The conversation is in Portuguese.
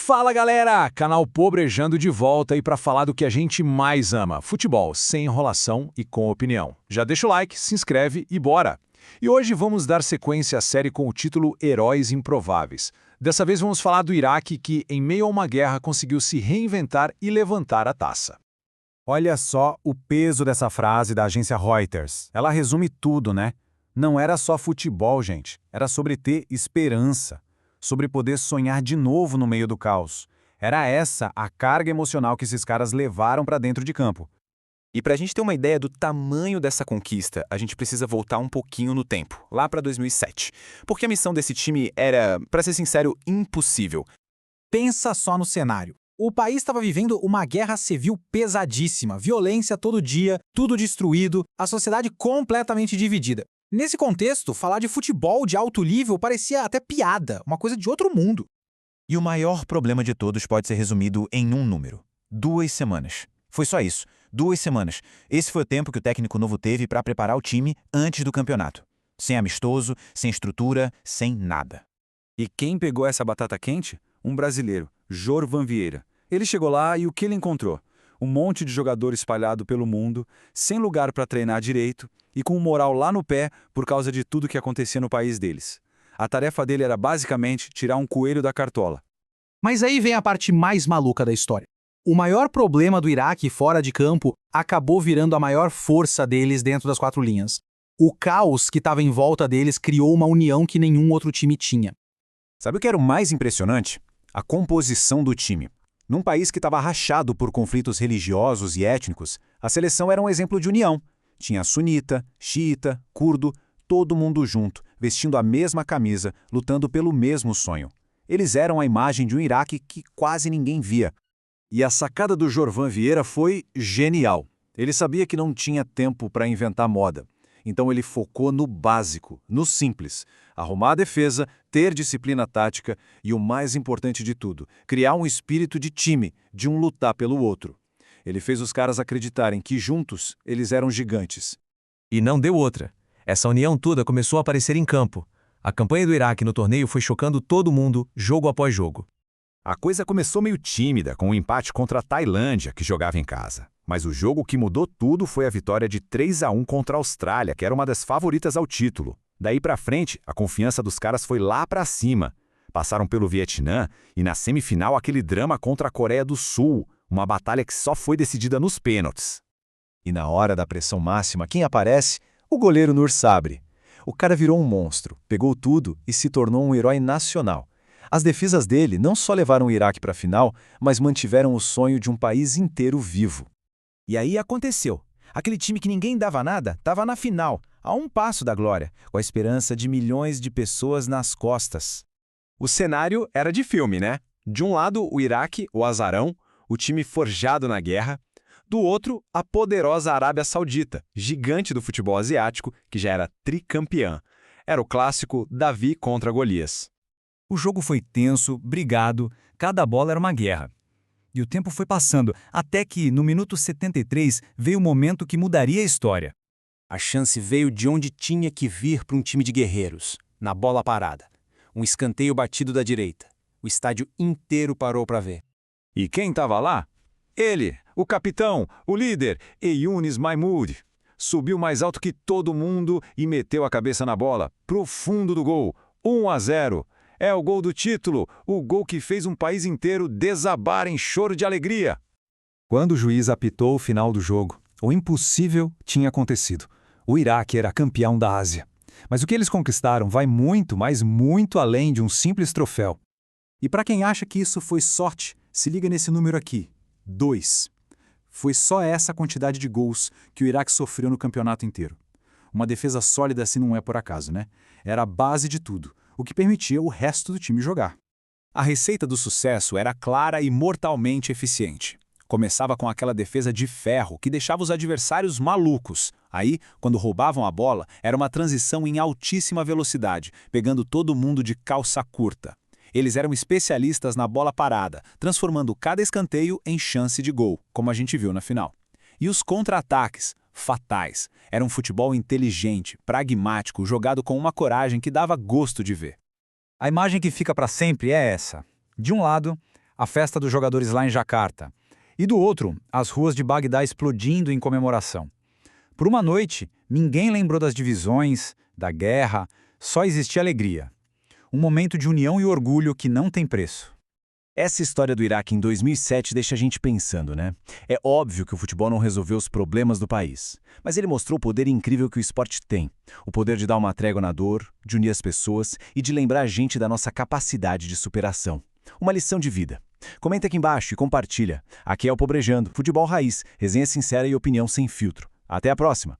Fala galera, canal Pobrejando de volta aí para falar do que a gente mais ama, futebol, sem enrolação e com opinião. Já deixa o like, se inscreve e bora! E hoje vamos dar sequência à série com o título Heróis Improváveis. Dessa vez vamos falar do Iraque que, em meio a uma guerra, conseguiu se reinventar e levantar a taça. Olha só o peso dessa frase da agência Reuters. Ela resume tudo, né? Não era só futebol, gente. Era sobre ter esperança. Sobre poder sonhar de novo no meio do caos. Era essa a carga emocional que esses caras levaram para dentro de campo. E para a gente ter uma ideia do tamanho dessa conquista, a gente precisa voltar um pouquinho no tempo, lá para 2007. Porque a missão desse time era, para ser sincero, impossível. Pensa só no cenário. O país estava vivendo uma guerra civil pesadíssima, violência todo dia, tudo destruído, a sociedade completamente dividida. Nesse contexto, falar de futebol de alto nível parecia até piada, uma coisa de outro mundo. E o maior problema de todos pode ser resumido em um número: 2 semanas. Foi só isso, 2 semanas. Esse foi o tempo que o técnico novo teve para preparar o time antes do campeonato. Sem amistoso, sem estrutura, sem nada. E quem pegou essa batata quente? Um brasileiro, Jorvan Vieira. Ele chegou lá e o que ele encontrou? Um monte de jogador espalhado pelo mundo, sem lugar para treinar direito e com o moral lá no pé por causa de tudo que acontecia no país deles. A tarefa dele era basicamente tirar um coelho da cartola. Mas aí vem a parte mais maluca da história. O maior problema do Iraque fora de campo acabou virando a maior força deles dentro das 4 linhas. O caos que estava em volta deles criou uma união que nenhum outro time tinha. Sabe o que era o mais impressionante? A composição do time. Num país que estava rachado por conflitos religiosos e étnicos, a seleção era um exemplo de união. Tinha sunita, xiita, curdo, todo mundo junto, vestindo a mesma camisa, lutando pelo mesmo sonho. Eles eram a imagem de um Iraque que quase ninguém via. E a sacada do Jorvan Vieira foi genial. Ele sabia que não tinha tempo para inventar moda. Então ele focou no básico, no simples. Arrumar a defesa, ter disciplina tática e, o mais importante de tudo, criar um espírito de time, de um lutar pelo outro. Ele fez os caras acreditarem que juntos eles eram gigantes. E não deu outra. Essa união toda começou a aparecer em campo. A campanha do Iraque no torneio foi chocando todo mundo, jogo após jogo. A coisa começou meio tímida, com um empate contra a Tailândia, que jogava em casa. Mas o jogo que mudou tudo foi a vitória de 3-1 contra a Austrália, que era uma das favoritas ao título. Daí pra frente, a confiança dos caras foi lá pra cima. Passaram pelo Vietnã e na semifinal aquele drama contra a Coreia do Sul, uma batalha que só foi decidida nos pênaltis. E na hora da pressão máxima, quem aparece? O goleiro Nur Sabri. O cara virou um monstro, pegou tudo e se tornou um herói nacional. As defesas dele não só levaram o Iraque para a final, mas mantiveram o sonho de um país inteiro vivo. E aí aconteceu. Aquele time que ninguém dava nada estava na final, a um passo da glória, com a esperança de milhões de pessoas nas costas. O cenário era de filme, né? De um lado, o Iraque, o azarão, o time forjado na guerra. Do outro, a poderosa Arábia Saudita, gigante do futebol asiático, que já era tricampeã. Era o clássico Davi contra Golias. O jogo foi tenso, brigado, cada bola era uma guerra. E o tempo foi passando, até que, no minuto 73, veio o momento que mudaria a história. A chance veio de onde tinha que vir para um time de guerreiros, na bola parada. Um escanteio batido da direita. O estádio inteiro parou para ver. E quem estava lá? Ele, o capitão, o líder, Younis Mahmoud. Subiu mais alto que todo mundo e meteu a cabeça na bola, pro fundo do gol, 1-0. É o gol do título, o gol que fez um país inteiro desabar em choro de alegria. Quando o juiz apitou o final do jogo, o impossível tinha acontecido. O Iraque era campeão da Ásia. Mas o que eles conquistaram vai muito, mas muito além de um simples troféu. E para quem acha que isso foi sorte, se liga nesse número aqui: 2. Foi só essa quantidade de gols que o Iraque sofreu no campeonato inteiro. Uma defesa sólida assim não é por acaso, né? Era a base de tudo, o que permitia o resto do time jogar. A receita do sucesso era clara e mortalmente eficiente. Começava com aquela defesa de ferro que deixava os adversários malucos. Aí, quando roubavam a bola, era uma transição em altíssima velocidade, pegando todo mundo de calça curta. Eles eram especialistas na bola parada, transformando cada escanteio em chance de gol, como a gente viu na final. E os contra-ataques, fatais. Era um futebol inteligente, pragmático, jogado com uma coragem que dava gosto de ver. A imagem que fica para sempre é essa. De um lado, a festa dos jogadores lá em Jacarta. E do outro, as ruas de Bagdá explodindo em comemoração. Por uma noite, ninguém lembrou das divisões, da guerra, só existia alegria. Um momento de união e orgulho que não tem preço. Essa história do Iraque em 2007 deixa a gente pensando, né? É óbvio que o futebol não resolveu os problemas do país, mas ele mostrou o poder incrível que o esporte tem. O poder de dar uma trégua na dor, de unir as pessoas e de lembrar a gente da nossa capacidade de superação. Uma lição de vida. Comenta aqui embaixo e compartilha. Aqui é o Pobrejando, futebol raiz, resenha sincera e opinião sem filtro. Até a próxima!